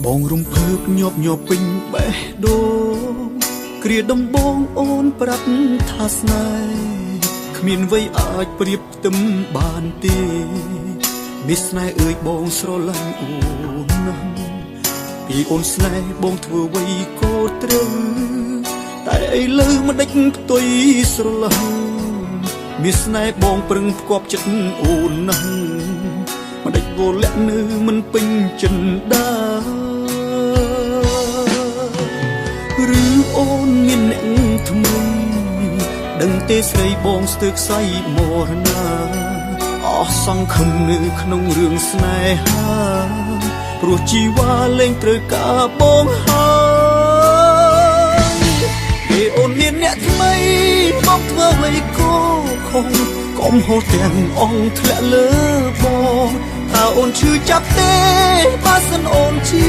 បងរំភើបញាប់ញ័រពេញបេះដូងគ្រាដំបងអូនប្រាប់ថាស្នេហ៍គ្មានអ្វីអាចប្រៀបផ្ទឹមបានទេមានស្នេហ៍អើយបងស្រឡាញ់អូនណាស់ពីអូនស្នេហ៍បងធ្វើអ្វីក៏ត្រូវតែឥឡូវមិនដេចផ្ទុយស្រឡាញ់មានស្នេហ៍បងប្រឹងផ្គប់ចិត្តអូនណាស់មិនដេចវល់លាក់នៅមិនពេញចិនដាឬអូនមានអ្នកថ្មីដឹងទេស្រីបងស្ទើរខ្សែមរណាអស់សង្ឃឹមនៅក្នុងរឿងស្នេហាព្រោះជីវ៉ាលែងត្រូវការបងហើយពេលអូនមានអ្នកថ្មីបងធ្វើអ្វីក៏ខុសកំហុសទាំងអស់ធ្លាក់លើបងតើអូនឈឺចាប់ទេបើសិនអូនជា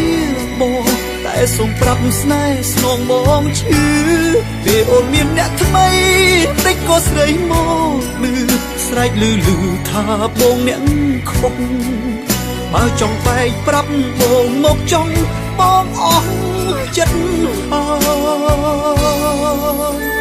បងតែសូមប្រាប់ស្នេហ៍ស្នងបងឈឺពេលអូនមានអ្នកថ្មីតិចក៏ស្រីមកលឺស្រែកលឺថាបងអ្នកខុសបើចង់បែកប្រាប់បងមកចង់បងអស់ចិត្តហើយ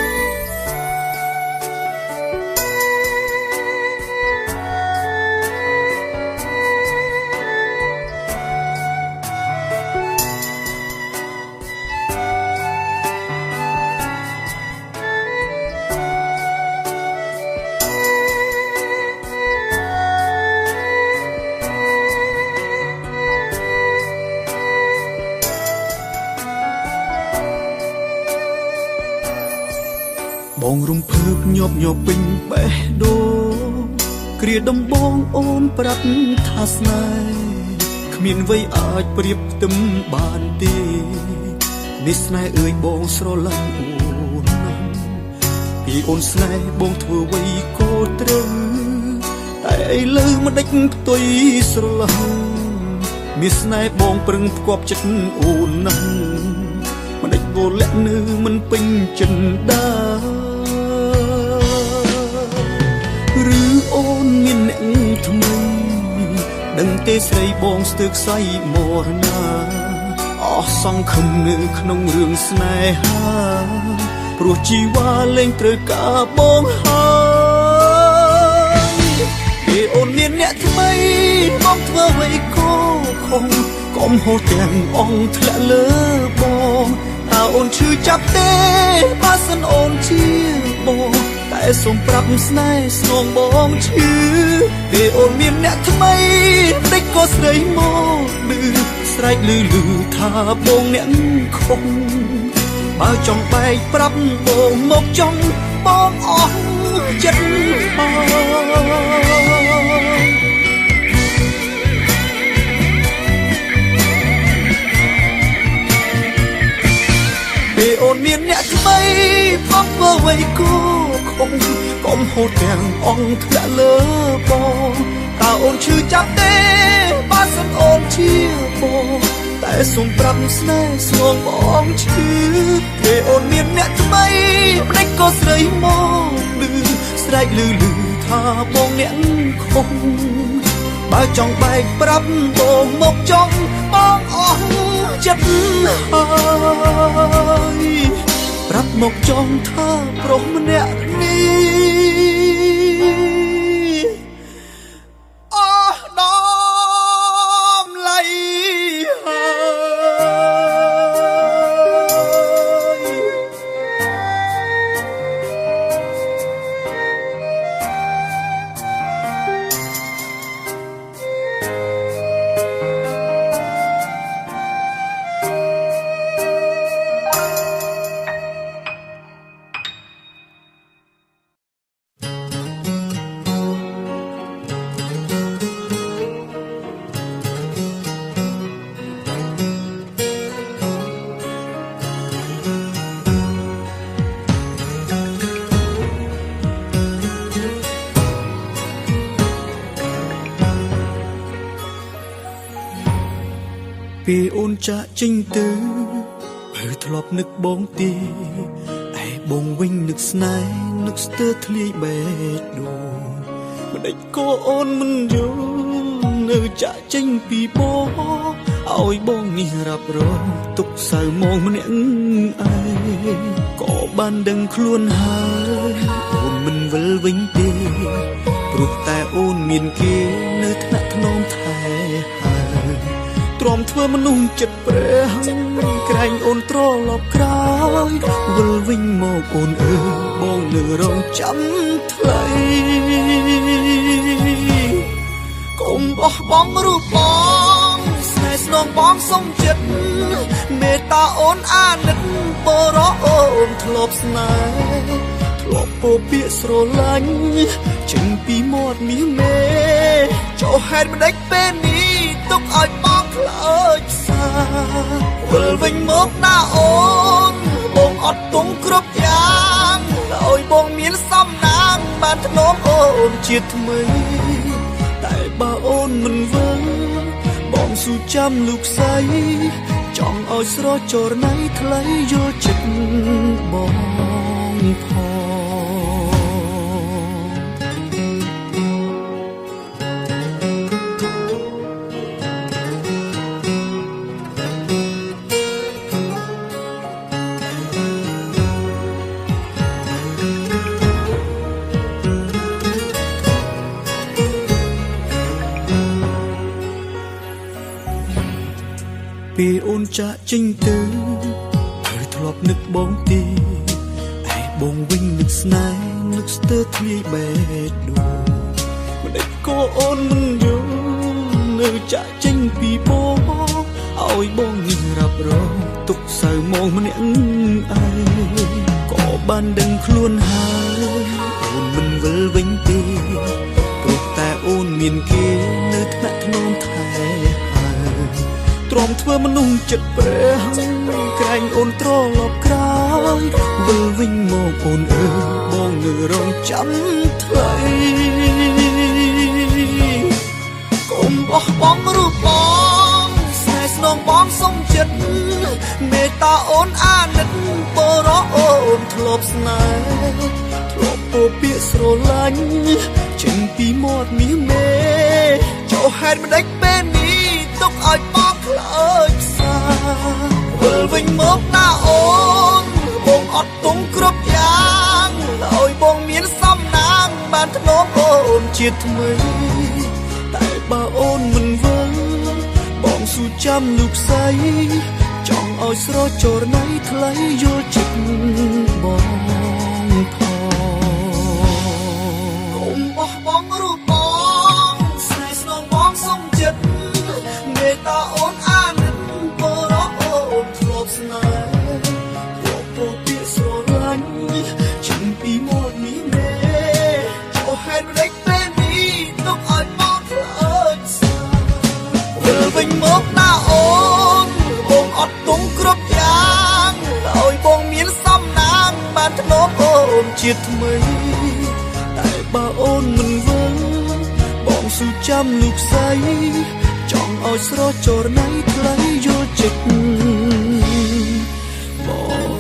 បងរំភើបញាប់ញ័រពេញបេះដូងគ្រាដំបងអូនប្រាប់ថាស្នេហ៍គ្មានអ្វីអាចប្រៀបផ្ទឹមបានទេនេះស្នេហ៍អើយបងស្រឡាញ់អូនណាស់ពីអូនស្នេហ៍បងធ្វើអ្វីក៏ត្រូវតែឥឡូវមិនដេចផ្ទុយស្រឡាញ់មានស្នេហ៍បងប្រឹងផ្គប់ចិត្តអូនណាស់មិនដេចវល់លាក់នៅមិនពេញចិនដាឬអូនមានអ្នកថ្មីដឹងទេស្រីបងស្ទើរខ្សែមរណាអស់សង្ឃឹមនៅក្នុងរឿងស្នេហាព្រោះជីវ៉ាលែងត្រូវការបងហើយពេលអូនមានអ្នកថ្មីបងធ្វើអ្វីក៏ខុសកំហុសទាំងអស់ធ្លាក់លើបងតើអូនឈឺចាប់ទេបើសិនអូនជាបងតែសូមប្រាប់ស្នេហ៍ស្នងបងឈឺពេលអូនមានអ្នកថ្មីតិចក៏ស្រីមកលឺស្រែកលឺថាបងអ្នកខុសបើចង់បែកប្រាប់បងមកចង់បងអស់ចិត្តហើយពេលអូនមានអ្នកថ្មីបងធ្វើអ្វីក៏ខុសកំហុសទាំងអស់ធ្លាក់លើបងតើអូនឈឺចាប់ទេបើសិនអូនជាបងតែសូមប្រាប់ស្នេហ៍ស្នងបងឈឺពេលអូនមានអ្នកថ្មីម្ដេចក៏ស្រីមកលឺស្រែកលឺថាបងអ្នកខុសបើចង់បែកប្រាប់បងមកចង់បងអស់ចិត្តហើយប្រាប់មកចង់ថាប្រុសម្នាក់នេះអស់ដំឡៃពេលអូនចាក់ចេញទៅបើធ្លាប់នឹកបងទេឯបងវិញនឹកស្នេហ៍នឹកស្ទើរធ្លាយបេះដូងមិនដេចក៏អូនមិនយល់នៅចាក់ចេញពីបងអ ឲ្យបងនេះរាប់រងទុកសៅមងម្នាក់ឯងក៏បានដឹងខ្លួនហើយអូនមិនវិលវិញទេព្រោះតែអូនមានគេនៅថ្នាក់ថ្នមថែហើយទ្រាំធ្វើមនុស្សចិត្តព្រះក្រែងអូនត្រឡប់ក្រោយវិលវិញមកអូនអើយបងនៅរងចាំថ្លៃកុំបោះបង់រូបបងស្នេហ៍ស្នងបងសុំចិត្តមេត្តាអូនអាណិតបរោអូនធ្លាប់ស្នេហ៍ធ្លាប់ពោពាក្យស្រឡាញ់ចេញពីមាត់មាសមេចូលហេតុមិនដេចពេលនេះទុកឲ្យបងខ្លោចផ្សាវិលវិញមកណាអូនបងអត់ទុំគ្រប់យ៉ាងឲ្យបងមានសំណាងបានធ្នមអូនជាថ្មីតែបើអូនមិនវិលបងស៊ូចាំលោកស្រីចង់ឲ្យស្រចរណៃថ្លៃយល់ចិត្តបងផងពេលអូនចាក់ចេញទៅហើយធ្លាប់នឹកបងទេឯបងវិញនឹកស្នេហ៍នឹកស្ទើរធ្លាយបេះដូងមិនដេចក៏អូនមិនយល់នៅចាក់ចេញពីបងឲ្យបងនេះរាប់រងទុកសៅមងម្នាក់ឯងក៏បានដឹងខ្លួនហើយអូនមិនវិលវិញទេព្រោះតែអូនមានគេនៅថ្នាក់ថ្នមថែទ្រាំធ្វើមនុស្សចិត្តព្រះក្រែងអូនត្រឡប់ក្រោយវិលវិញមកអូនអើយបងនៅរងចាំថ្លៃកុំបោះបង់រូបបងស្នេហ៍ស្នងបងសុំចិត្តមេត្តាអូនអាណិតបរោអូនធ្លាប់ស្នេហ៍ធ្លាប់ពោពាក្យស្រឡាញ់ចេញពីមាត់មាសមេចូលហេតុមិនដេចពេលនេះទុកឲ្យបងខ្លោចផ្សាវិលវិញមកណាអូនបងអត់ទុំគ្រប់យ៉ាងឲ្យបងមានសំណាងបានធ្នមអូនជាថ្មីតែបើអូនមិនវិលបងស៊ូចាំលោកស្រីចង់ឲ្យស្រចរណៃថ្លៃយល់ចិត្តបងផងកុំបោះបង់រូបបងស្នេហ៍ស្នងបងសុំចិត្តមេត្តាអូនអាណិតបរោអូនធ្លាប់ស្នេហ៍ធ្លាប់ពោពាក្យស្រឡាញ់ចេញពីមាត់នេះមេចូលហេតុមិនដេចពេលនេះទុកឲ្យបងខ្លោចផ្សាវិលវិញមកណាអូនបងអត់ទុំគ្រប់យ៉ាងឲ្យបងមានសំណាងបានធ្នមអូនជាថ្មីតែបើអូនមិនវិលបងស៊ូចាំលោកស្រីចង់ឲ្យស្រចរណៃថ្លៃយល់ចិត្តបង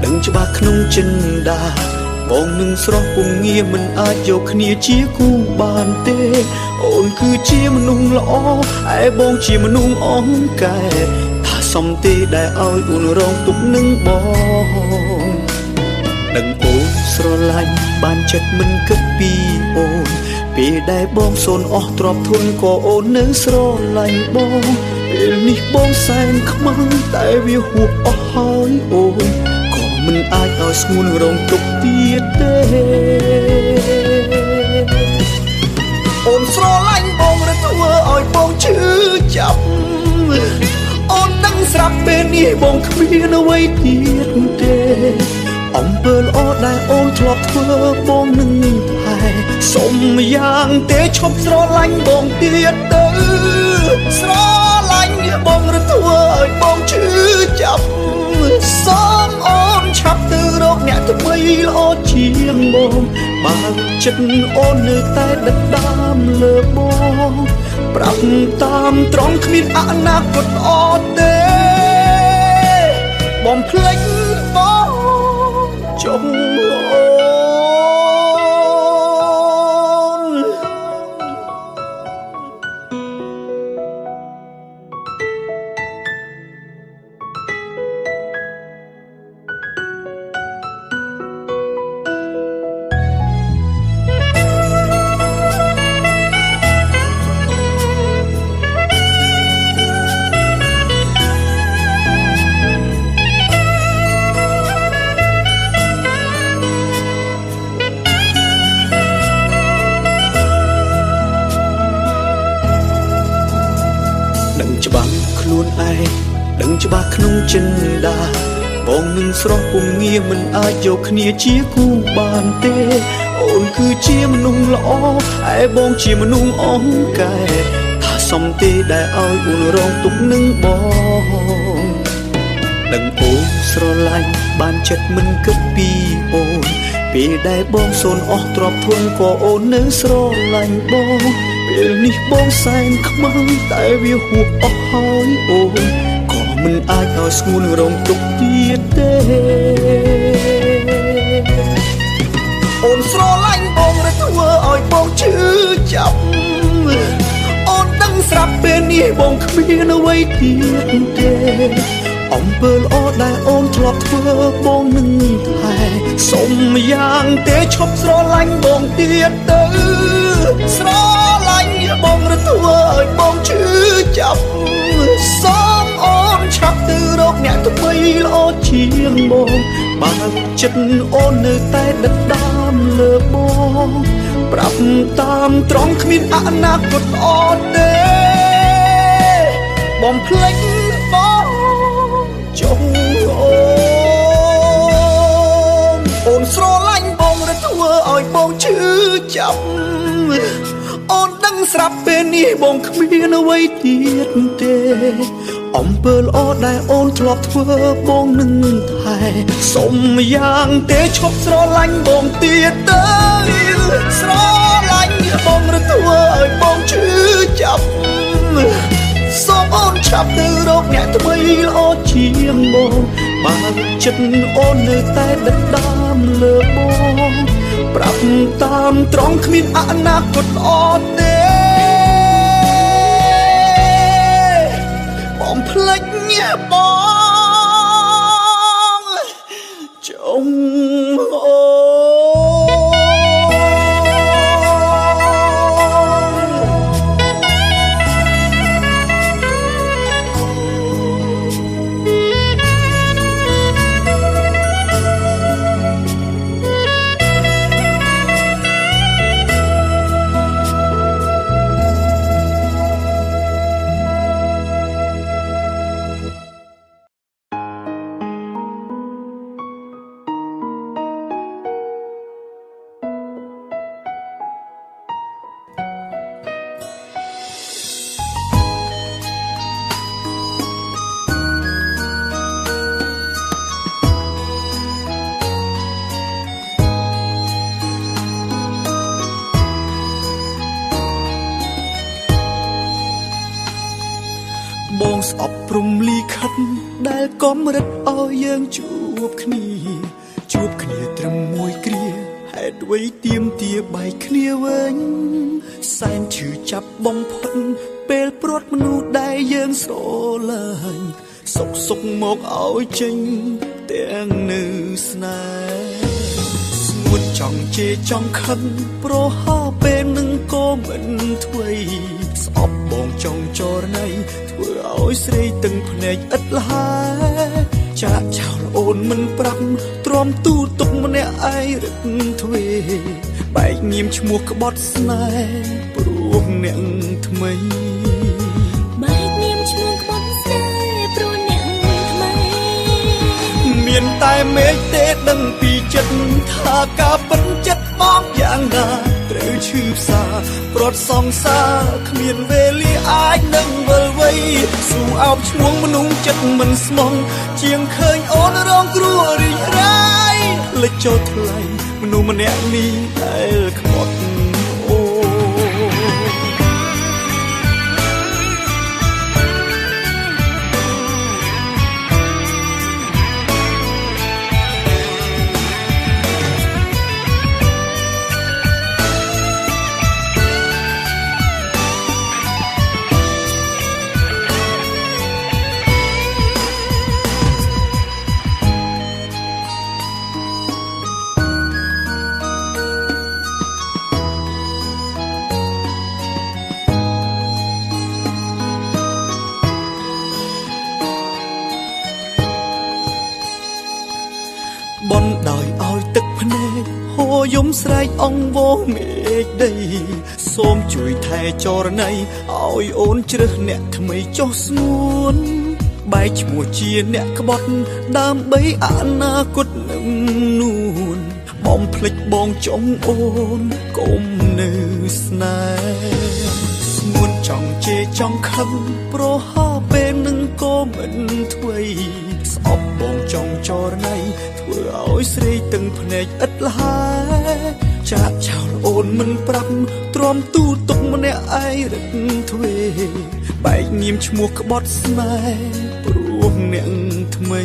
ដឹងច្បាស់ក្នុងចិនដាបងនឹងស្រស់ពងងារមិនអាចយកគ្នាជាគូបានទេអូនគឺជាមនុស្សល្អឯបងជាមនុស្សអង្កែថាសំទេដែលឲ្យអូនរងទុកនឹងបងដឹងអូនស្រឡាញ់បានចិត្តមិនគិតពីអូន ពេលដែលបងសូនអស់ទ្រព្យធនក៏អូននៅស្រឡាញ់បងពេលនេះបងសែនខ្មាំងតែវាហួសអស់ហើយអូនក៏មិនអាចឲ្យស្ងួនរងទុកទៀតទេអូនស្រឡាញ់បងឬធ្វើឲ្យបងឈឺចាប់អូនដឹងស្រាប់ពេលនេះបងគ្មានអ្វីទៀតទេអំពើល្អដែលអូនធ្លាប់ធ្វើបងនឹងផែសុំយ៉ាងទេឈប់ស្រឡាញ់បងទៀតទៅស្រឡាញ់បងឬធ្វើឲ្យបងឈឺចាប់សូមអូនឆាប់ទៅរកអ្នកថ្មីល្អជាងបងបើចិត្តអូននៅតែដិតដាមលើបងប្រាប់តាមត្រង់គ្មានអនាគតល្អទេបងភ្លេចបងចុងអូនច្បាស់ខ្លួនឯងដឹងច្បាស់ក្នុងចិន្តាបងនឹងស្រស់ពុំងារមិនអាចយកគ្នាជាគូបានទេអូនគឺជាមនុស្សល្អឯបងជាមនុស្សអង្កែថាសំទេដែលឲ្យអូនរងទុកនឹងបងដឹងអូនស្រឡាញ់បានចិត្តមិនគិតពីអូនពេលដែលបងសូនអស់ទ្រព្យធនក៏អូននៅស្រឡាញ់បងពេលនេះបងសែនខ្មាំងតែវាហួសអស់ហើយអូនក៏មិនអាចឲ្យស្ងួនរងទុកទៀតទេអូនស្រឡាញ់បងឬធ្វើឲ្យបងឈឺចាប់អូនដឹងស្រាប់ពេលនេះបងគ្មានអ្វីទៀតទេអំពើល្អដែលអូនធ្លាប់ធ្វើបងនឹងថែសុំយ៉ាងទេឈប់ស្រឡាញ់បងទៀតទៅស្រឡាញ់បងឬធ្វើឲ្យបងឈឺចាប់សូមអូនឆាប់ទៅរកអ្នកថ្មីល្អជាងបងបើចិត្តអូននៅតែដិតដាមលើបងប្រាប់តាមត្រង់គ្មានអនាគតល្អទេបងភ្លេចបងចុងអូនស្រឡាញ់បងឬធ្វើឲ្យបងឈឺចាប់អូនដឹងស្រាប់ពេលនេះបងគ្មានអ្វីទៀតទេអំពើល្អដែលអូនធ្លាប់ធ្វើបងនឹងថែសុំយ៉ាងទេឈប់ស្រឡាញ់បងទៀតទៅស្រឡាញ់បងឬធ្វើឲ្យបងឈឺចាប់សូមអូនឆាប់ទៅរកអ្នកថ្មីល្អជាងបងបើចិត្តអូននៅតែដិតដាមលើបងប្រាប់តាមត្រង់គ្មានអនាគតល្អទេបងភ្លេចបងចុងអូបងស្អប់ព្រំលីខិតដែលកំរិតឲ្យយើងជួបគ្នាត្រឹមមួយគ្រាហេតុអ្វីទៀមទាបែកគ្នាវិញសែនឈឺចាប់បំផុតពេលព្រាត់មនុស្សដែលយើងស្រឡាញ់សុកមកឲ្យចេញទាំងនៅស្នេហ៍ស្ងួតចង់ជេរចង់ខឹងប្រហោពេលនឹងក៏ មិនធ្វេស្អប់បងចង់ចរណៃធ្វើឲ្យស្រីទាំងភ្នែកឥតលហើយចាក់ចោលអូនមិនប្រាប់ទ្រាំទូទុកម្នាក់ឯងរឹកទ្វេបែកញៀមឈ្មោះក្បត់ស្នេហ៍ព្រោះអ្នកថ្មីបែកញៀមឈ្មោះក្បត់ស្នេហ៍ព្រោះអ្នកថ្មីមានតែមេឃទេដឹងពីចិត្តថាការពិតចិត្តបងយ៉ាងណាត្រូវឈឺផ្សាប្រត់សង្សារគ្មានវេលាអាចនឹងវិលវ័យស៊ូអោបឈ្មោះមនុស្សចិត្តមិនស្មងជាងឃើញអូនរងគ្រោះរីករាយលេចចូលថ្លៃមនុស្សម្នាក់នេះដែលខ្មត់អូបនដោយឲ្យទឹកភ្នែកហូរយំស្រែកអង្វរមេឃដីសូមជួយថែចរណៃឲ្យអូនជ្រើសអ្នកថ្មីចុះស្ងួនបែកឈ្មោះជាអ្នកក្បត់ដើម្បីអនាគតនឹងនួនបំភ្លេចបងចង់អូនកុំនៅស្នេហ៍ស្ងួនចង់ជេរចង់ខឹងប្រហោពេលនឹងក៏មិនធ្វេស្អប់បងចង់ចរណៃធ្វើឲ្យស្រីទាំងភ្នែកឥតលហើយចាក់ចោលអូនមិនប្រាប់ទ្រាំទូទុកម្នាក់ឯងរឹកទ្វេបែកញៀមឈ្មោះក្បត់ស្នេហ៍ព្រោះអ្នកថ្មី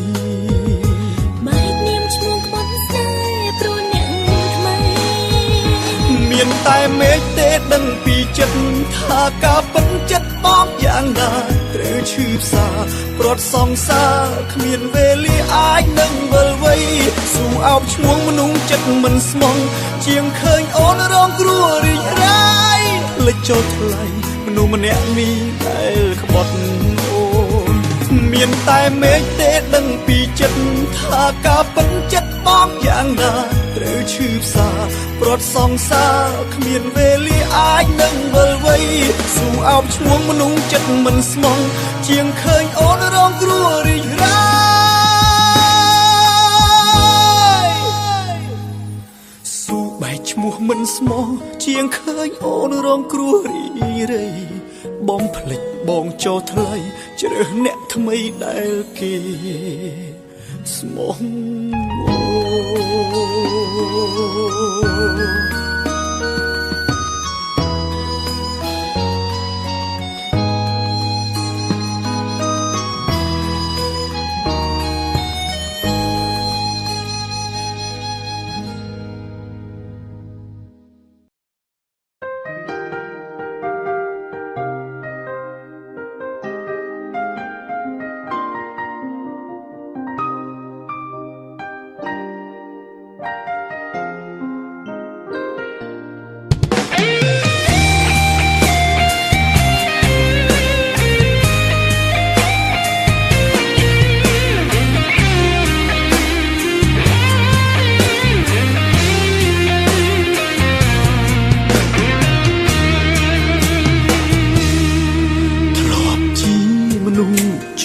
បែកញៀមឈ្មោះក្បត់ស្នេហ៍ព្រោះអ្នកថ្មីមានតែមេឃទេដឹងពីចិត្តថាការពិតចិត្តបងយ៉ាងណាត្រូវឈឺផ្សាប្រត់សង្សារគ្មានវេលាអាចនឹងវិលវ័យស៊ូអោបឈ្មោះមនុស្សចិត្តមិនស្មងជាងឃើញអូនរងគ្រោះរីករាយលេចចូលថ្លៃមនុស្សម្នាក់នេះដែលក្បត់អូនមានតែមេឃទេដឹងពីចិត្តថាការពិតចិត្តបងយ៉ាងណាត្រូវឈឺផ្សាប្រត់សង្សារគ្មានវេលាអាចនឹងវិលវ័យស៊ូអោបឈ្មោះមនុស្សចិត្តមិនស្មងជាងឃើញអូនរងគ្រោះរីករាយស៊ូបែកឈ្មោះមិនស្មោះជាងឃើញអូនរងគ្រោះរីរៃបំភ្លេចបងចូលថ្លៃជ្រើសអ្នកថ្មីដែលគេស្មោះ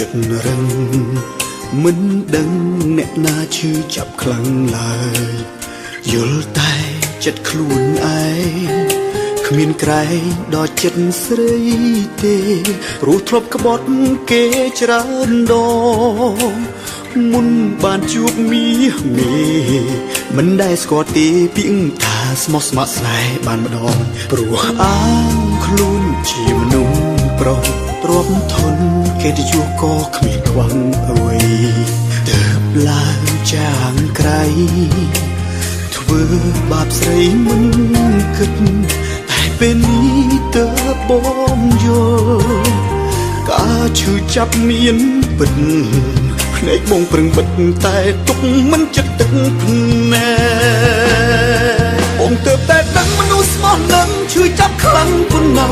ចិត្តរឹងមិនដឹងអ្នកណាឈឺចាប់ខ្លាំងឡើយយល់តែចិត្តខ្លួនឯងគ្មានក្រែងដល់ចិត្តស្រីទេព្រោះធ្លាប់ក្បត់គេច្រើនដងមុនបានជួបមាសមេមិនដែលស្គាល់ទេពីថាស្មោះស្ម័គ្រស្នេហ៍បានម្ដងព្រោះអាងខ្លួនជាមនុស្សប្រុសទ្រាំធន់គេទៅជួបក៏គ្មានខ្វះអ្វីទើបឡើងចាងក្រៃធ្វើបាបស្រីមិនគិតតែពេលនេះទើបបងយល់ការឈឺចាប់មានពិតភ្នែកបងប្រឹងបិទតែទុកមិនចិត្តទឹកភ្នែកបងទើបតែដឹងមនុស្សស្មោះនឹងឈឺចាប់ ខ្លាំងប៉ុណ្ណា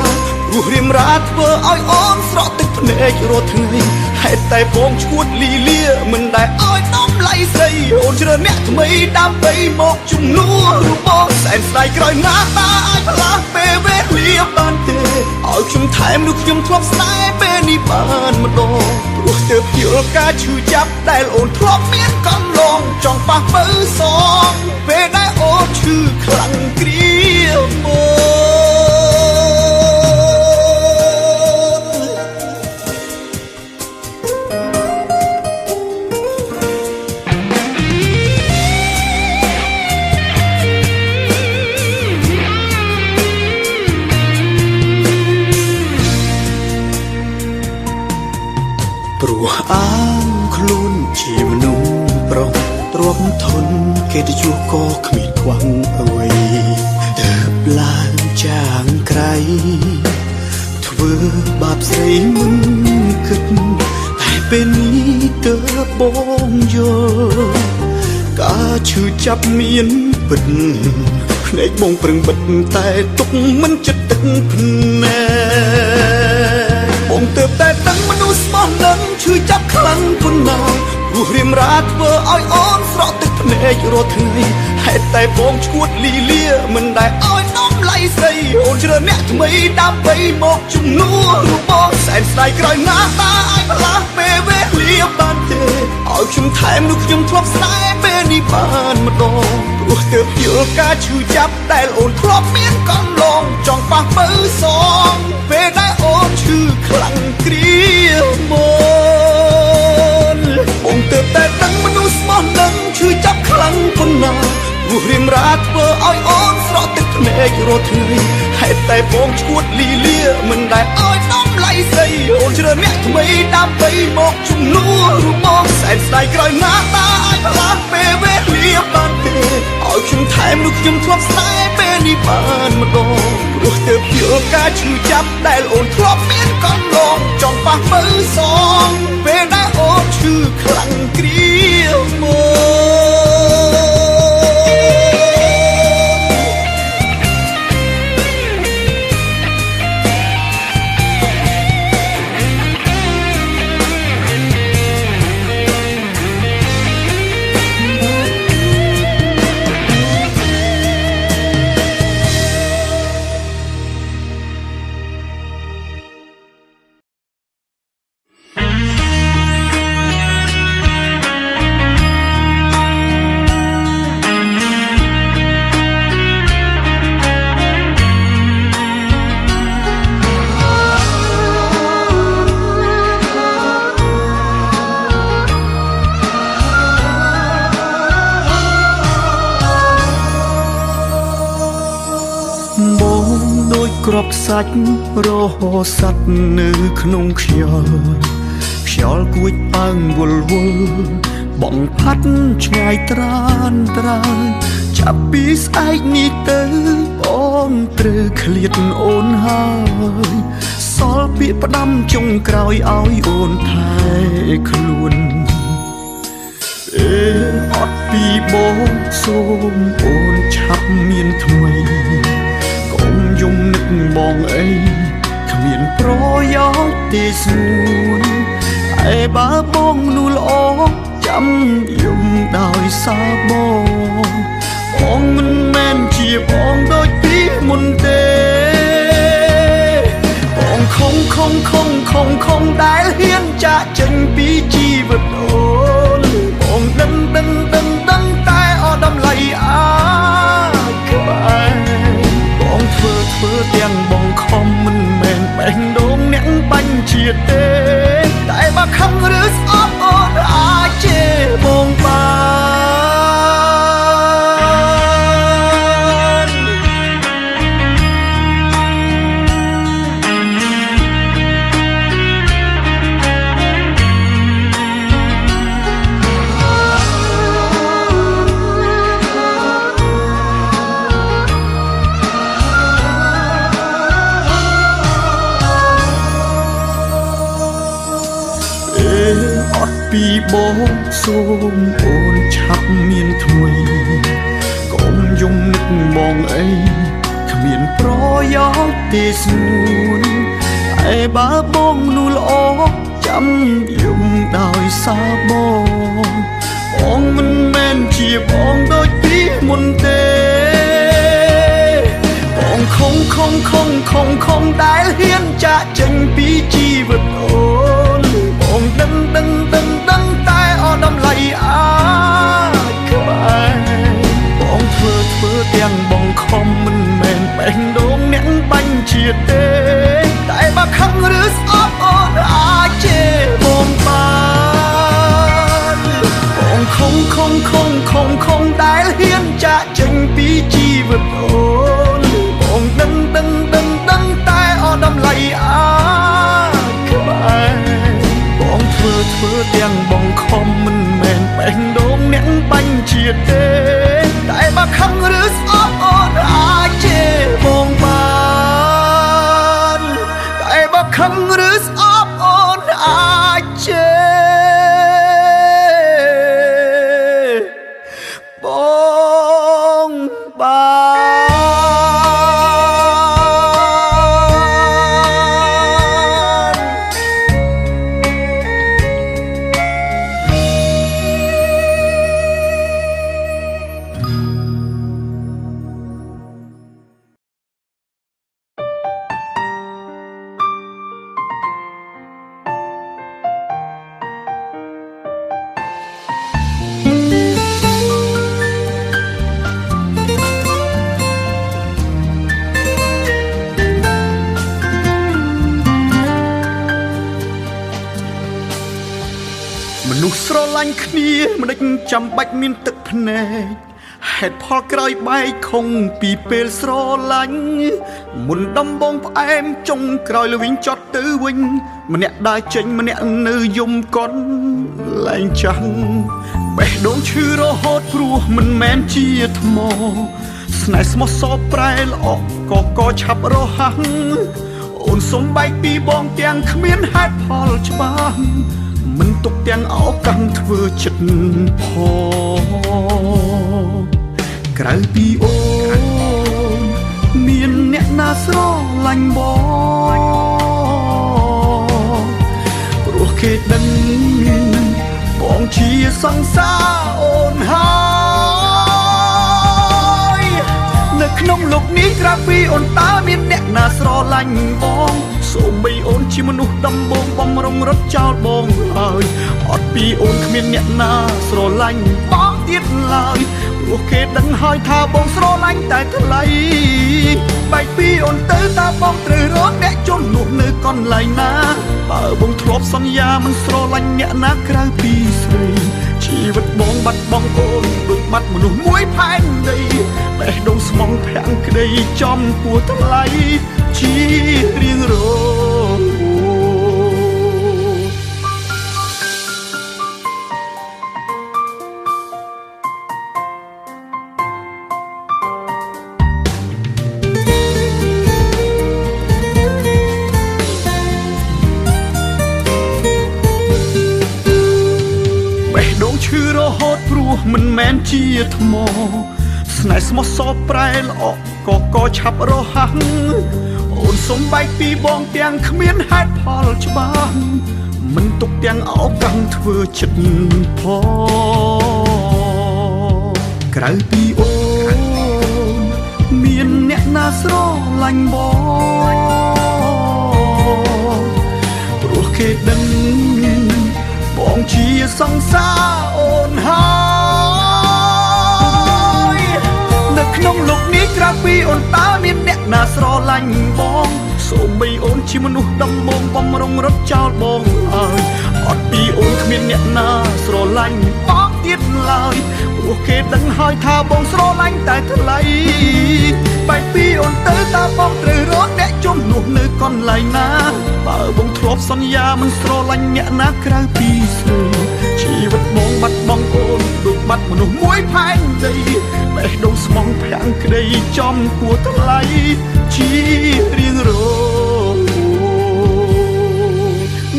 ព្រោះរៀមរាធ្វើឲ្យអូនស្រក់ទឹកភ្នែករាល់ថ្ងៃហេតុតែបងឈួតលីលាមិនដែលឲ្យដំឡៃស្រីអូនជ្រើអ្នកថ្មីដើម្បីមកជំនួសរូបបងសែនស្ដាយក្រោយណាតាអាចផ្លាស់ពេលវេលាបានទេឲ្យខ្ញុំថែមនោះខ្ញុំធ្លាប់ស្នេហ៍ពេលនេះបានម្ដងព្រោះទើបយល់ការឈឺចាប់ដែលអូនធ្លាប់មានកំឡងចង់ប៉ះបើសងពេលដែលអូនឈឺខ្លាំងគ្រាមកព្រោះអាងខ្លួនជាមនុស្សប្រុសទ្រាំធនគេទៅជួក៏គ្មានខ្វះអ្វីទៅឡើងចាងក្រៃធ្វើបាបស្រីមិនគិតតែពេលនេះទើបបងយល់ការឈឺចាប់មានពិតភ្នែកបងប្រឹងបិទតែទុកមិនចិត្តទឹកភ្នែកបងទើបតែដឹងមនុស្សស្មោះនឹងឈឺចាប់ខ្លាំងប៉ុណ្ណាព្រោះរៀមរាធ្វើឲ្យអូនស្រក់ទឹកភ្នែករាល់ថ្ងៃហេតុតែបងឈួតលីលាមិនដែលឲ្យដំឡៃស្រីអូនជ្រើអ្នកថ្មីដើម្បីមកជំនួសរូបបងសែនស្ដាយក្រោយណាតាអាចផ្លាស់ពេលវេលាបានទេឲ្យខ្ញុំថែមនោះខ្ញុំធ្លាប់ស្នេហ៍ពេលនេះបានម្ដងព្រោះទើបយល់ការឈឺចាប់ដែលអូនធ្លាប់មានកំឡងចង់ប៉ះបើសងពេលដែលអូនឈឺខ្លាំងគ្រាមកបងទើបតែដឹងមនុស្សស្មោះនឹងឈឺចាប់ខ្លាំងប៉ុណ្ណាព្រោះរៀមរាធ្វើឲ្យអូនស្រក់ទឹកភ្នែករាល់ថ្ងៃហេតុតែបងឈួតលីលាមិនដែលឲ្យដំឡៃស្រីអូនជ្រើអ្នកថ្មីដើម្បីមកជំនួសរូបបងសែនស្ដាយក្រោយណាតាអាចផ្លាស់ពេលវេលាបានទេឲ្យខ្ញុំថែមនោះខ្ញុំធ្លាប់ស្នេហ៍ពេលនេះបានម្ដងព្រោះទើបយល់ការឈឺចាប់ដែលអូនធ្លាប់មានកំឡងចង់ប៉ះបើសងពេលដែលអូនឈឺខ្លាំងគ្រាមកគ្រាប់សាច់រហូតសัตว์នៅក្នុងខ្យល់គួចប៉ើងវល់វល់បងផាត់ឆ្ងាយត្រានត្រើយចាប់ពីស្អែកនេះទៅបងត្រូវឃ្លាតអូនហើយសល់ពាក្យផ្ដាំចុងក្រោយឲ្យអូនថែខ្លួនអត់ពីបងសូមអូនឆាប់មានថ្មីយំនឹកបងអីគ្មានប្រយោជន៍ទេស្នួនឯបើបងនោះល្អចាំយំដោយសារបងមិនមែនជាបងដូចពីមុនទេបងខំដែលហ៊ានចាកចេញពីជីវិតអូនបងដឹងតែអត់តម្លៃអាចក្បែរបងធ្វើទាំងបងខំមិនមែនបេះដូងអ្នកបាញ់ជាតិទេតែបើខឹងឬស្អប់អូនអាចជេរបងបានពីបងសូមអូនឆាប់មានថ្មីកុំយំនឹកបងអីគ្ គ្មានប្រយោជន៍ទេស្នួនឯបើបងនោះល្អចាំយំដោយសារបងមិនមែនជាបងដូចពីមុនទេបងខំដែលហ៊ានចាក់ចេញពីជីវិតអូនបងដឹងតែអត់តម្លៃអាចក្បែរបងធ្វើទាំងបងខំមិនមែនបេះដូងអ្នកបាញ់ជាតិទេតែបើខឹងឬស្អប់អូនអាចជេរបងបានបងខំដែលហ៊ានចាក់ចេញពីជីវិតអូនបងដឹងតែអត់តម្លៃអាចក្បែរបងធ្វើទាំងបងខំមិនមែនបេះដូងអ្នកបាញ់ជាតិទេតែបើខឹងឬស្អប់អូនអាចជេរបងបានតែបើខឹងឬស្អប់អូនអាចជេរបងបានមនុស្សស្រឡាញ់គ្នាមិនដេចចាំបាច់មានទឹកភ្នែកហេតុផលក្រោយបែកខុងពីពេលស្រឡាញ់មុនដំបងផ្អែមចុងក្រោយលវិញចត់ទៅវិញម្នាក់ដើរចេញម្នាក់នៅយំកន់លែងចាំងបេះដូងឈឺរហូតព្រោះមិនមែនជាថ្មស្នេហ៍ស្មោះសរប្រែល្អក៏ឆាប់រហ័សអូនសុំបែកពីបងទាំងគ្មានហេតុផលច្បាស់មិនទុកទាំងឱកាសធ្វើចិត្តផងក្រៅពីអូនមានអ្នកណាស្រឡាញ់បងព្រោះគេដឹងបងជាសង្សារអូនហើយនៅក្នុងលោកនេះក្រៅពីអូនតើមានអ្នកណាស្រឡាញ់បងសូម្បីអូនជាមនុស្សដំបងបំរុងរត់ចោលបងហើយអត់ពីអូនគ្មានអ្នកណាស្រឡាញ់បងទៀតឡើយព្រោះគេដឹងហើយថាបងស្រឡាញ់តែថ្លៃបែកពីអូនទៅតើបងត្រូវរកអ្នកជំនួសនៅកន្លែងណាបើបងធ្លាប់សន្យាមិនស្រឡាញ់អ្នកណាក្រៅពីស្រីជីវិតបងបាត់បង់អូនដូចបាត់មនុស្សមួយផែនដីបេះដូងស្មងភាំងក្តីចំពោះថ្លៃជារៀងរងបេះដូងឈឺរហូតព្រោះមិនមែនជាថ្មស្នេហ៍ស្មោះសរប្រែល្អក៏ឆាប់រហ័សអូនសុំបែកពីបងទាំងគ្មានហេតុផលច្បាស់មិនទុកទាំងឱកាសធ្វើចិត្តផងក្រៅពីអូនមានអ្នកណាស្រឡាញ់បងព្រោះគេដឹងបងជាសង្សារអូនហើយនៅក្នុងលោកនេះក្រៅពីអូនតើមានអ្នកណាស្រឡាញ់បងសូម្បីអូនជាមនុស្សដំបងបំរុងរត់ចោលបងហើយអត់ពីអូនគ្មានអ្នកណាស្រឡាញ់បងទៀតឡើយព្រោះគេដឹងហើយថាបងស្រឡាញ់តែថ្លៃបែកពីអូនទៅតើបងត្រូវរកអ្នកជំនួសនៅកន្លែងណាបើបងធ្លាប់សន្យាមិនស្រឡាញ់អ្នកណាក្រៅពីស្រីជីវិតបងបាត់បង់អូនដូចបាត់មនុស្សមួយផែនដីបេះដូងស្មងភាំងក្តីចំពោះថ្លៃជារៀងរង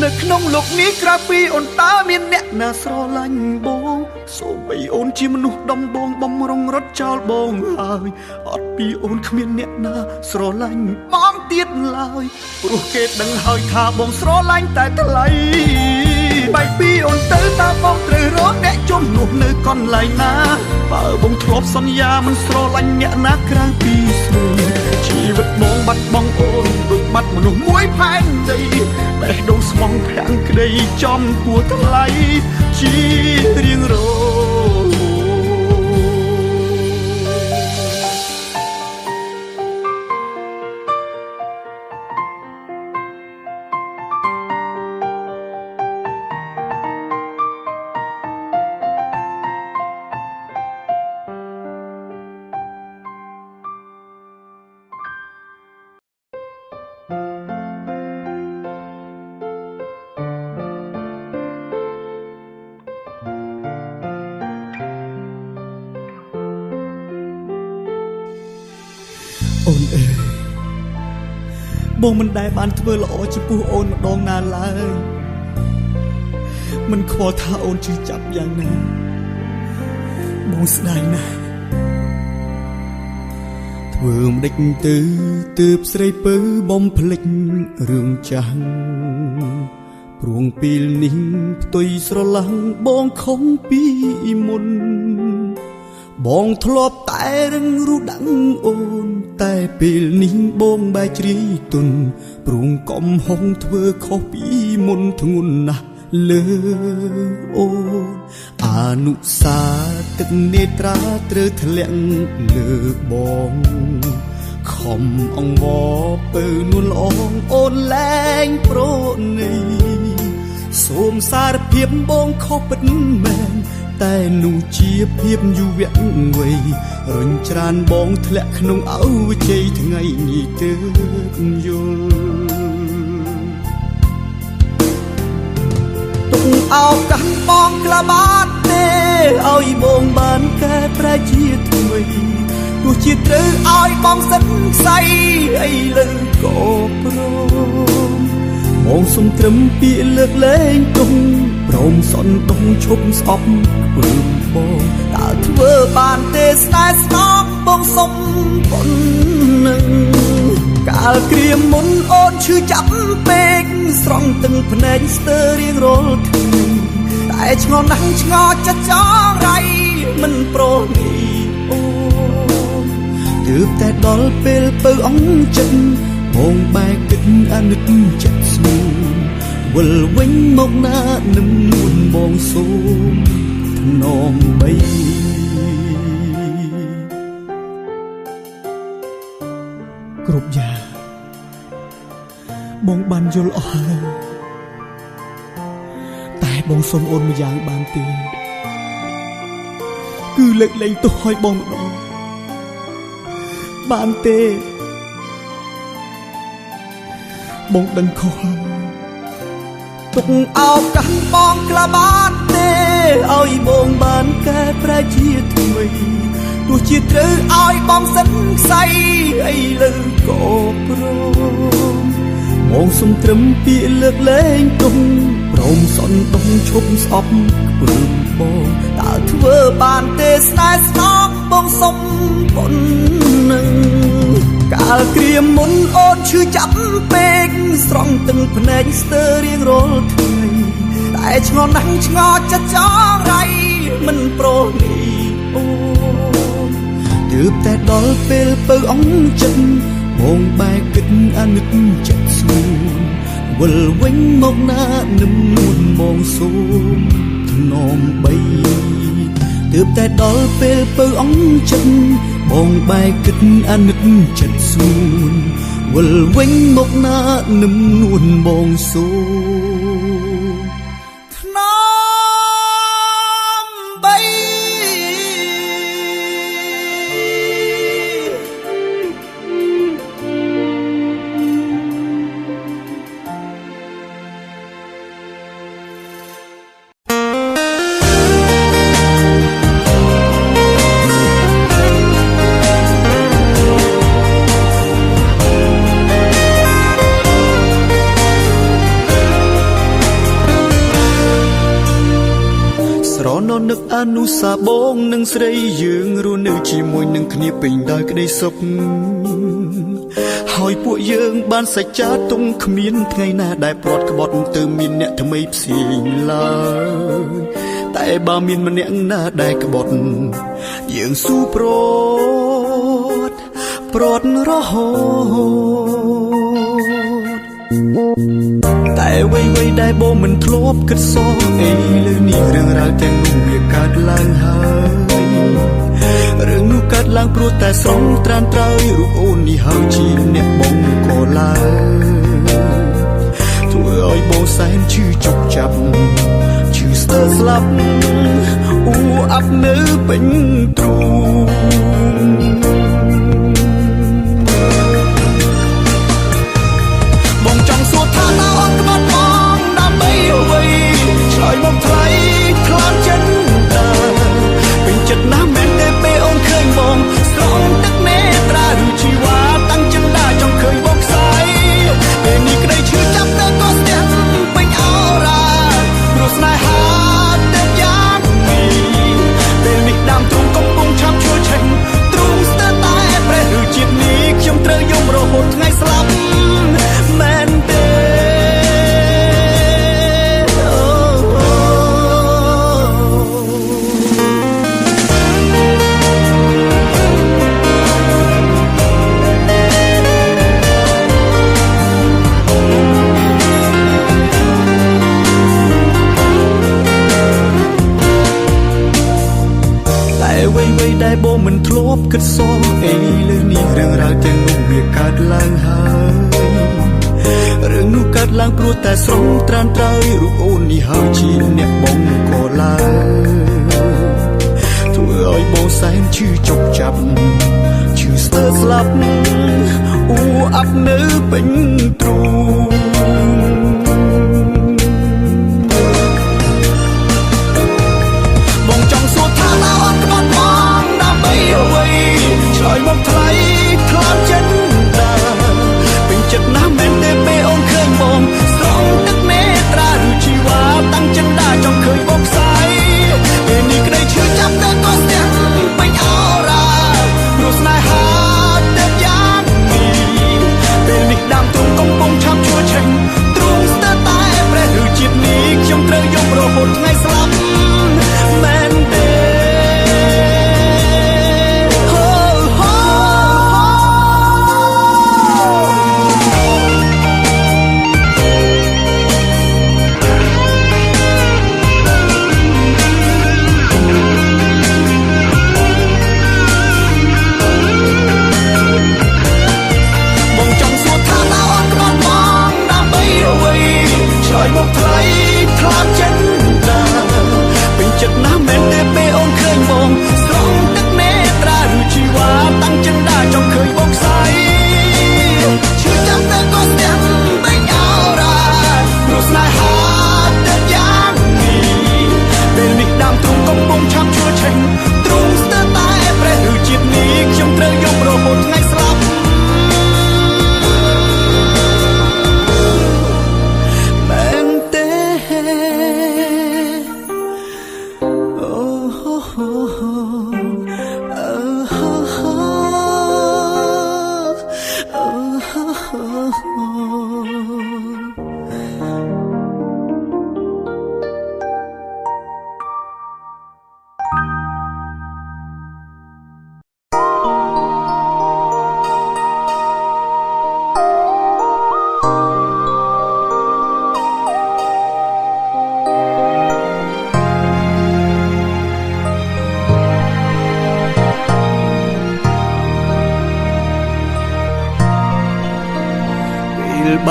នៅក្នុងលោកនេះក្រៅពីអូនតើមានអ្នក ណាស្រឡាញ់បងសូម្បីអូនជាមនុស្សដំបងបំរុងរត់ចោលបងហើយអត់ពីអូនគ្មានអ្នកណាស្រឡាញ់បងទៀតឡើយព្រោះគេដឹងហើយថាបងស្រឡាញ់តែថ្លៃបែកពីអូនទៅតើបងត្រូវរកអ្នកជំនួសនៅកន្លែងណាបើបងធ្លាប់សន្យាមិនស្រឡាញ់អ្នកណាក្រៅពីស្រីជីវិតបងបាត់បង់អូនដូចបាត់មនុស្សមួយផែនដីបេះដូងស្មងភាំងក្តីចំគួរថ្លៃជារៀងរហូតអូនអើយបងមិនដែលបានធ្វើល្អចំពោះអូនម្ដងណាឡើយមិនខ្វល់ថាអូនជឿចាប់យ៉ាងណាបងស្ដាយណាស់ធ្វើមិនដេចទៅទើបស្រីពៅបំភ្លេចរឿងចាស់ព្រោះពេលនេះផ្ទុយស្រឡះបងខំពីមុនបងធ្លាប់តែរឹងរូដឹងអូនតែពេលនេះបងបែកជ្រាយទុនព្រោះកំហុងធ្វើខុសពីមុនធ្ងន់ណាស់លើអូនអនុសាទឹកនេត្រាត្រូវធ្លាក់លើបងខំអង្វរពៅនួនល្អអូនលែងប្រណីសូមសារភាពបងខុសពិតមែនតែនោះជាភាពយុវវ័យរញច្រានបងធ្លាក់ក្នុងអវជ័យថ្ងៃនេះទើបយល់ទុកឱកាសបងក្លាបានទេឲ្យបងបានកែប្រែជាថ្មីទោះជាត្រូវឲ្យបងសិនខ្សៃអីលើក៏ព្រមបងសុំត្រឹមពាក្យលើកលែងទុំព្រមសន់ដងឈប់ស្អប់ពើបងតើធ្វើបានទេស្នេហ៍ស្នងបងសុំប៉ុណ្ណឹងកាលក្រៀមមុនអូនឈឺចាប់ពេកស្រង់ទាំងភ្នែកស្ទើររៀងរាល់ថ្ងៃតែឆ្ងល់ណាស់ឆ្ងល់ចិត្តចរៃមិនប្រនីអូនទើបតែដល់ពេលពៅអង្ចិត្តបងបែកគិតអាណិតចិត្តស្មូនវិលវិញមកណានឹមនួនបងសូមថ្នមបីគ្រប់យ៉ាងបងបានយល់អស់ហើយតែបងសូមអូនមួយយ៉ាងបានទេគឺលើកលែងទោសឲ្យបងម្ដងបានទេបងដឹងខុសហើយទុកឱកាសបងក្លាបានទេឲ្យបងបានកែប្រែជាថ្មីទោះជាត្រូវឲ្យបងសិនខ្សៃអីលើក៏ព្រមបងសុំត្រឹមពាក្យលើកលែងទុំព្រមសន់ដងឈប់ស្អប់ពើបងតើធ្វើបានទេស្នេហ៍ស្នងបងសុំប៉ុណ្ណឹងកាលក្រៀមមុនអូនឈឺចាប់ពេកស្រង់ទាំងភ្នែកស្ទើររៀងរាល់ថ្ងៃតែឆ្ងល់ណាស់ឆ្ងល់ចិត្តចរៃមិនប្រនីអូនទើបតែដល់ពេលពៅអង្ចិត្តបងបែកគិតអាណិតចិត្តស្មូនវិលវិញមកណានឹមនួនបងសូមថ្នមបីទើបតែដល់ពេលពៅអង្ចិត្តបងបែកគិតអាណិតចិត្តស្មូនវិលវិញមកណានឹមនួនបងសូមថ្នមបី អ នឹកអនុសាបងនឹងស្រីយើងរស់នៅជាមួយនឹងគ្នាពេញដោយក្តីសុខហើយពួកយើងបានសច្ចាទុំគ្មានថ្ងៃណាដែលព្រាត់ក្បត់ទៅមានអ្នកថ្មីផ្សេងឡើយតែបើមានម្នាក់ណាដែលក្បត់យើងស៊ូព្រាត់រហូតតែអ្វីៗដែលបងមិនធ្លាប់គិតសោះអីលើនេះរឿងរ៉ាវទាំងនោះវាកើតឡើងហើយរឿងនោះកើតឡើងព្រោះតែស្រងត្រានត្រើយរូបអូននេះហើយជាអ្នកបងក៏ឡើងធ្វើឲ្យបងសែនឈឺចុកចាប់ឈឺស្ទើរស្លាប់អ៊ូអាប់នៅពេញទ្រូងបងចង់សួរថាតើអូនក្បត់បងដើម្បីអ្វីឆ្លើយមកថ្លៃខ្លាចចិនតាពេញចិត្តណាស់មែនទេពេលអូនឃើញបងស្រង់ទឹកនេត្រាឬជីវ៉ាតាំងចិនតាចង់ឃើញបងខ្សែពេលនេះក្តីឈឺចាប់តែក៏ស្ទះពេញអោរ៉ាព្រោះស្នេហាទៅយ៉ាងនេះពេលនេះដាំទ្រូងកំពុងឆាប់ឈួរឆេញទ្រូងស្ទើរតែប្រេះឬជាតិនេះខ្ញុំត្រូវយំរហូតថ្ងៃស្លាប់មែនទេអ្វីៗដែលបងមិនធ្លាប់គិតសោះអីលើនេះរឿងរ៉ាវទាំងនោះវាកើតឡើងហើយរឿងនោះកើតឡើងព្រោះតែស្រងត្រានត្រើយរូបអូននេះហើយជាអ្នកបងក៏ឡើងធ្វើឲ្យបងសែនឈឺចុកចាប់ឈឺស្ទើរស្លាប់អ៊ូអាប់នៅពេញទ្រូងបងចង់សួរថាតើអូនក្បត់បងដើម្បីអ្វីឆ្លើយមកថ្លៃខ្លាចចិនតាពេញចិត្តណាស់មែនទេពេលអូនឃើញបងស្រង់ទឹកនេត្រាឬជីវ៉ាតាំងចិនតាចង់ឃើញបងខ្សែពេលនេះក្តីឈឺចាប់តែក៏ស្ទះពេញអោរ៉ាព្រោះស្នេហាទៅយ៉ាងនេះពេលនេះដាំទ្រូងកំពុងឆាប់ឈួរឆេញទ្រូងស្ទើរតែប្រេះឬជាតិនេះខ្ញុំត្រូវយំរហូតថ្ងៃស្លាប់មែនទេមកថ្លៃខ្លាចចិនតាពេញចិត្តណាស់មែនទេពេលអូនឃើញបងស្រង់ទឹកនេត្រាឬជីវ៉ាតាំងចិនតាចង់ឃើញបងខ្សែឈឺចាប់តែក៏ស្ទះពេញអោរ៉ាព្រោះស្នេហាទៅយ៉ាងនេះពេលនេះដាំទ្រូងកំពុងឆាប់ឈួរឆេញទ្រូងស្ទើរតែប្រេះឬជាតិនេះខ្ញុំត្រូវយំរហូតថ្ងៃស្លាប់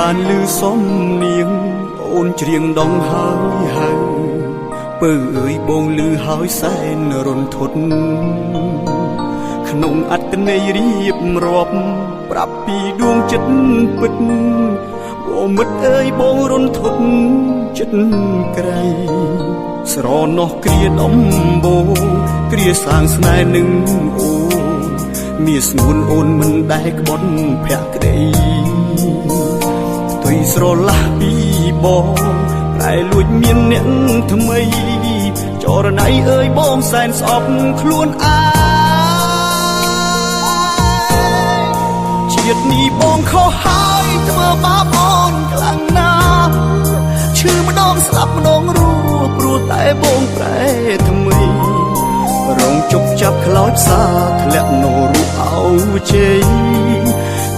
បានលឺសំនៀងអូនច្រៀងដងហើយហៅពើអើយបងលឺហើយសែនរន្ធត់ក្នុងអត្តន័យរៀបរាប់ប្រាប់ពីដួងចិត្តពិតអូមិត្តអើយបងរន្ធត់ចិត្តក្រៃស្រណោះគ្រាដំបូងគ្រាសាងស្នេហ៍នឹងអូមានស្ងួនអូនមិនដែលក្បត់ភក្តីទុយស្រឡះពីបងតែលួចមានអ្នកថ្មីច ចរណៃអើយបងសែនស្អប់ខ្លួនអាយជាតិនេះបងខុសហើយធ្វើបាបអូនខ្លាំងណាស់ឈឺម្ដងស្លាប់ម្ដងរស់ព្រោះតែបងប្រែថ្មីរងជប់ចាប់ខ្លោចផ្សាធ្លាក់នោរូបអោជ័យ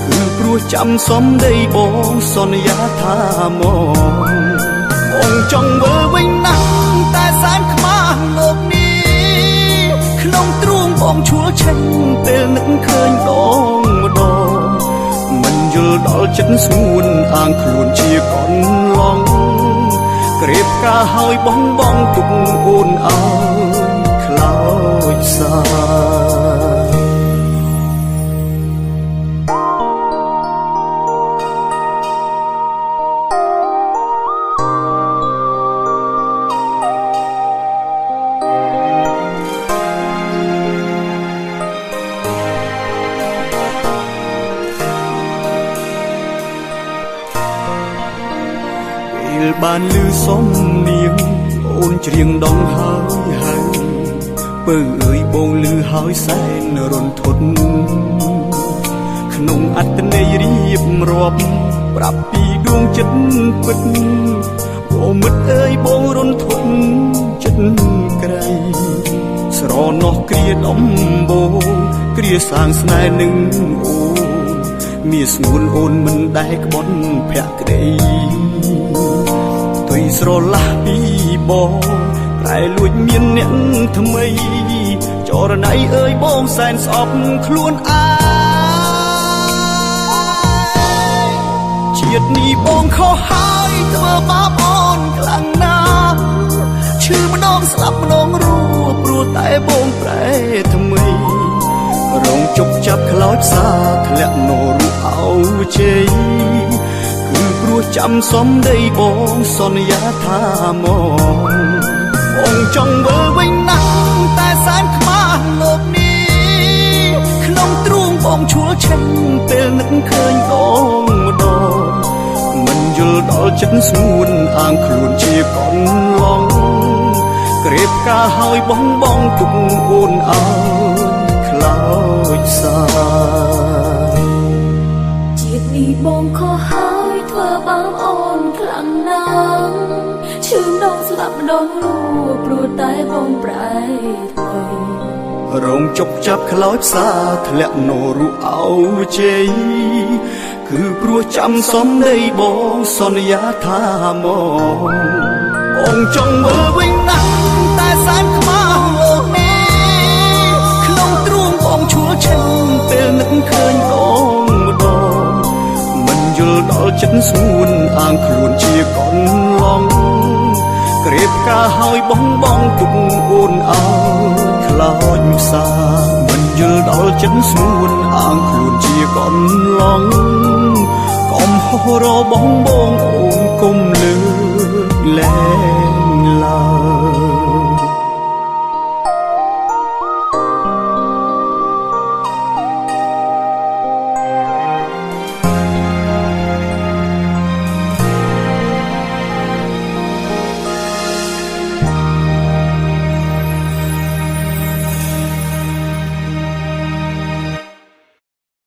គឺព្រោះចាំសំដីបងសន្យាថាមកបងចង់មើលវិញណាស់តែសែនខ្មាស់លោកនេះក្នុងទ្រូងបងឈួលឆេញពេលនឹកឃើញដងម្ដងមិនយល់ដល់ចិត្តស្ងួនអាងខ្លួនជាកូនឡងក្រេបការហើយបងទុកអូនអើយខ្លោចសាបានលឺសំនៀងអូនច្រៀងដងហើយពើអើយបងលឺហើយសែនរន្ធត់ក្នុងអត្តន័យរៀបរាប់ប្រាប់ពីដួងចិត្តពិតអូមិត្តអើយបងរន្ធត់ចិត្តក្រៃស្រណោះគ្រាដំបងគ្រាសាងស្នេហ៍នឹងអូមានស្ងួនអូនមិនដែលក្បត់ភក្តីទុយស្រឡះពីបងតែលួចមានអ្នកថ្មីចរណៃអើយបងសែនស្អប់ខ្លួនអាយជាតិនេះបងខុសហើយធ្វើបាបអូនខ្លាំងណាស់ឈឺម្ដងស្លាប់ម្ដងរស់ព្រោះតែបងប្រែថ្មីរងជប់ចាប់ខ្លោចផ្សាធ្លាក់នោរូបអោជ័យគឺព្រោះចាំសំដីបងសន្យាថាមកបងចង់មើលវិញណាស់តែសែនខ្មាស់លោកនេះក្នុងទ្រូងបងឈួលឆេញពេលនឹកឃើញដងម្ដងមិនយល់ដល់ចិត្តស្ងួនអាងខ្លួនជាកូនឡងក្រេបការហើយបងទុកអូនអើយខ្លោចសាជាតិនេះបងខុសហើយធ្វើបាបអូនខ្លាំងណាស់ឈឺម្ដងស្លាប់ម្ដងរស់ព្រោះតែបងប្រែថ្មីរងជប់ចាប់ខ្លោចផ្សាធ្លាក់នោរូបអោជ័យគឺព្រោះចាំសំដីបងសន្យាថាមកបងចង់មើលវិញណាស់តែសែនខ្មាស់លោកនេះក្នុងទ្រូងបងឈួលឆេញពេលនឹកឃើញដងម្ដងមិនយល់ដល់ចិត្តស្ងួនអាងខ្លួនជាកូនឡងក្រេបការហើយបងទុកអូនអើយខ្លោចសាមិនយល់ដល់ចិត្តស្ងួនអាងខ្លួនជាកូនឡងកុំហោះរបងអូន